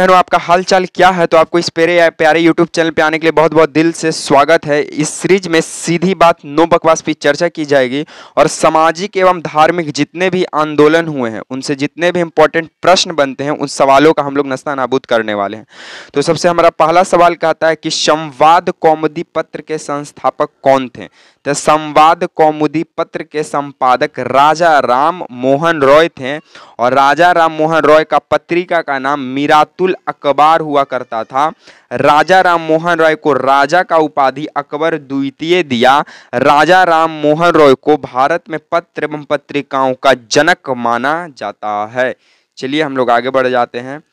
बहनों, आपका हाल चाल क्या है। तो आपको इस प्यारे यूट्यूब चैनल पे आने के लिए बहुत बहुत दिल से स्वागत है। इस सीरीज में सीधी बात नो बकवास पे चर्चा की जाएगी और सामाजिक एवं धार्मिक जितने भी आंदोलन हुए हैं उनसे जितने भी इंपॉर्टेंट प्रश्न बनते हैं उन सवालों का हम लोग नस्ता नाबूद करने वाले हैं। तो सबसे हमारा पहला सवाल कहता है कि संवाद कौमुदी पत्र के संस्थापक कौन थे। तो संवाद कौमुदी पत्र के संपादक राजा राम मोहन रॉय थे और राजा राम मोहन रॉय का पत्रिका का नाम मीरातुल अखबार हुआ करता था। राजा राम मोहन रॉय को राजा का उपाधि अकबर द्वितीय दिया। राजा राम मोहन रॉय को भारत में पत्र एवं पत्रिकाओं का जनक माना जाता है। चलिए हम लोग आगे बढ़ जाते हैं।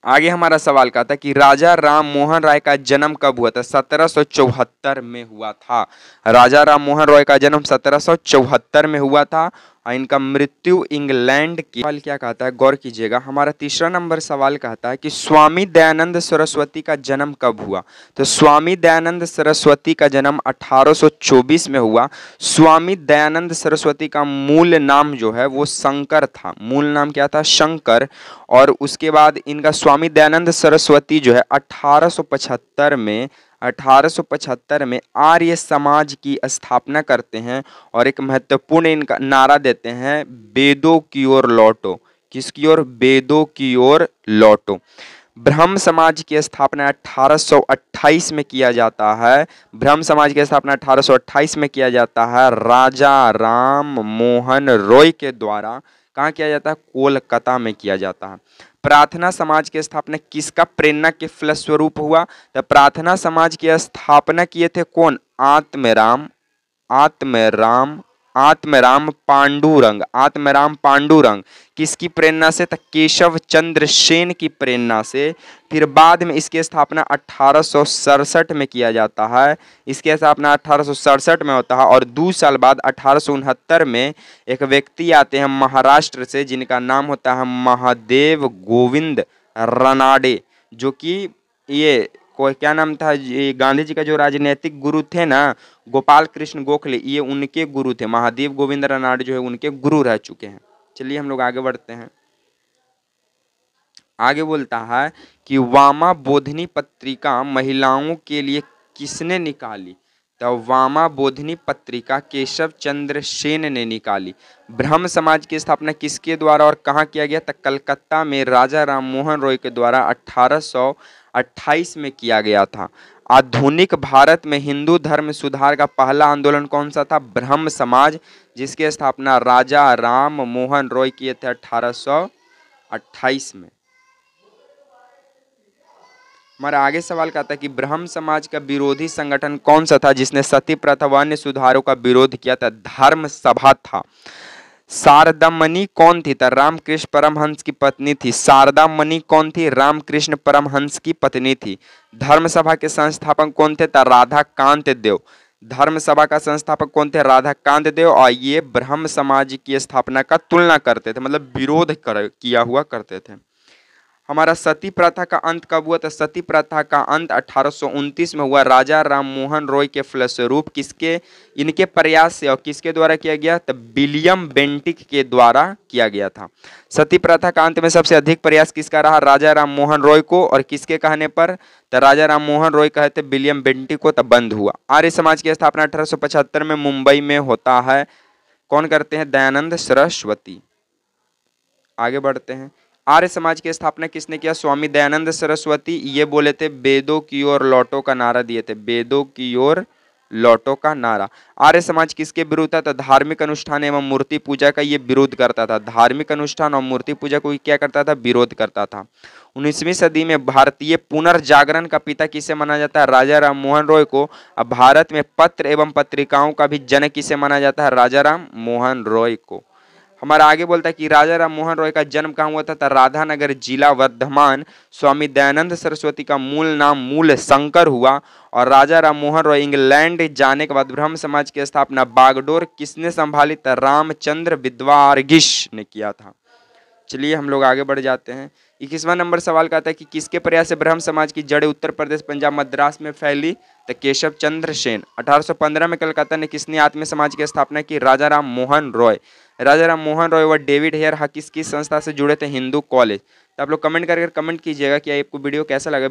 आगे हमारा सवाल का था कि राजा राम मोहन राय का जन्म कब हुआ था। 1774 में हुआ था। राजा राम मोहन रॉय का जन्म 1774 में हुआ था और इनका मृत्यु इंग्लैंड की। सवाल क्या कहता है, गौर कीजिएगा। हमारा तीसरा नंबर सवाल कहता है कि स्वामी दयानंद सरस्वती का जन्म कब हुआ। तो स्वामी दयानंद सरस्वती का जन्म 1824 में हुआ। स्वामी दयानंद सरस्वती का मूल नाम जो है वो शंकर था। मूल नाम क्या था, शंकर। और उसके बाद इनका स्वामी दयानंद सरस्वती जो है 1875 में आर्य समाज की स्थापना करते हैं और एक महत्वपूर्ण इनका नारा देते हैं, वेदों की ओर लौटो। किसकी ओर, वेदों की ओर लौटो। ब्रह्म समाज की स्थापना 1828 में किया जाता है। ब्रह्म समाज की स्थापना 1828 में किया जाता है राजा राम मोहन रॉय के द्वारा। कहाँ किया जाता है, कोलकाता में किया जाता है। प्रार्थना समाज की स्थापना किसका प्रेरणा के फलस्वरूप हुआ। तो प्रार्थना समाज की स्थापना किए थे कौन, आत्मराम पांडुरंग। किसकी प्रेरणा से, तो केशव चंद्र सेन की प्रेरणा से। फिर बाद में इसकी स्थापना 1867 में किया जाता है। इसकी स्थापना 1867 में होता है और 2 साल बाद 1869 में एक व्यक्ति आते हैं महाराष्ट्र से जिनका नाम होता है महादेव गोविंद रनाडे, जो कि ये कोई क्या नाम था, ये गांधी जी का जो राजनीतिक गुरु थे ना, गोपाल कृष्ण गोखले, ये उनके गुरु थे। महादेव गोविंद रनाडे जो है उनके गुरु रह चुके हैं। चलिए हम लोग आगे बढ़ते हैं। आगे बोलता है कि वामा बोधिनी पत्रिका महिलाओं के लिए किसने निकाली। तो वामा बोधिनी पत्रिका केशव चंद्र सेन ने निकाली। ब्रह्म समाज की स्थापना किसके द्वारा और कहाँ किया गया, तो कलकत्ता में राजा राम मोहन रॉय के द्वारा 1828 में किया गया था। आधुनिक भारत में हिंदू धर्म सुधार का पहला आंदोलन कौन सा था, ब्रह्म समाज, जिसकी स्थापना राजा राम मोहन रॉय किए थे 1828 में। हमारा आगे सवाल कहता है कि ब्रह्म समाज का विरोधी संगठन कौन सा था जिसने सती प्रथा व अन्य सुधारों का विरोध किया था। धर्म सभा था। शारदामणि कौन थी, तो रामकृष्ण परमहंस की पत्नी थी। शारदामणि कौन थी, रामकृष्ण परमहंस की पत्नी थी। धर्म सभा के संस्थापक कौन थे, तो राधाकांत देव। धर्म सभा का संस्थापक कौन थे, राधाकांत देव। और ये ब्रह्म समाज की स्थापना का तुलना करते थे, मतलब विरोध किया हुआ करते थे। हमारा सती प्रथा का अंत कब हुआ, तो सती प्रथा का अंत 1829 में हुआ। राजा राम मोहन रॉय के फलस्वरूप इनके प्रयास से और किसके द्वारा किया गया, तो विलियम बेंटिक के द्वारा किया गया था। सती प्रथा का अंत में सबसे अधिक प्रयास किसका रहा, राजा राम मोहन रॉय को। और किसके कहने पर, तो राजा राम मोहन रॉय कहते विलियम बेंटिक को, तब बंद हुआ। आर्य समाज की स्थापना 1875 में मुंबई में होता है। कौन करते हैं, दयानंद सरस्वती। आगे बढ़ते हैं। आर्य समाज की स्थापना किसने किया, स्वामी दयानंद सरस्वती। ये बोले थे वेदों की ओर लौटो का नारा दिए थे, वेदों की ओर लौटो का नारा। आर्य समाज किसके विरुद्ध था, तो धार्मिक अनुष्ठान एवं मूर्ति पूजा का ये विरोध करता था। धार्मिक अनुष्ठान और मूर्ति पूजा को क्या करता था, विरोध करता था। 19वीं सदी में भारतीय पुनर्जागरण का पिता किसे माना जाता है, राजा राम मोहन रॉय को। अब भारत में पत्र एवं पत्रिकाओं का भी जनक किसे माना जाता है, राजा राम मोहन रॉय को। हमारा आगे बोलता है कि राजा राम मोहन रॉय का जन्म कहाँ हुआ था, राधानगर जिला वर्धमान। स्वामी दयानंद सरस्वती का मूल नाम मूल शंकर हुआ और राजा राम मोहन रॉय इंग्लैंड जाने के बाद ब्रह्म समाज की स्थापना बागडोर किसने संभाली, रामचंद्र विद्वारगिश ने किया था। चलिए हम लोग आगे बढ़ जाते हैं। 21वां नंबर सवाल कहता है कि किसके प्रयास से ब्रह्म समाज की जड़ें उत्तर प्रदेश पंजाब मद्रास में फैली, तो केशव चंद्र सेन। 1815 में कलकत्ता ने किसने आत्म समाज की स्थापना की, राजा राम मोहन रॉय। राजा राम मोहन रॉय व डेविड हेयर हकिस की संस्था से जुड़े थे, हिंदू कॉलेज। तो आप लोग कमेंट करके कमेंट कीजिएगा कि आपको वीडियो कैसा लगा।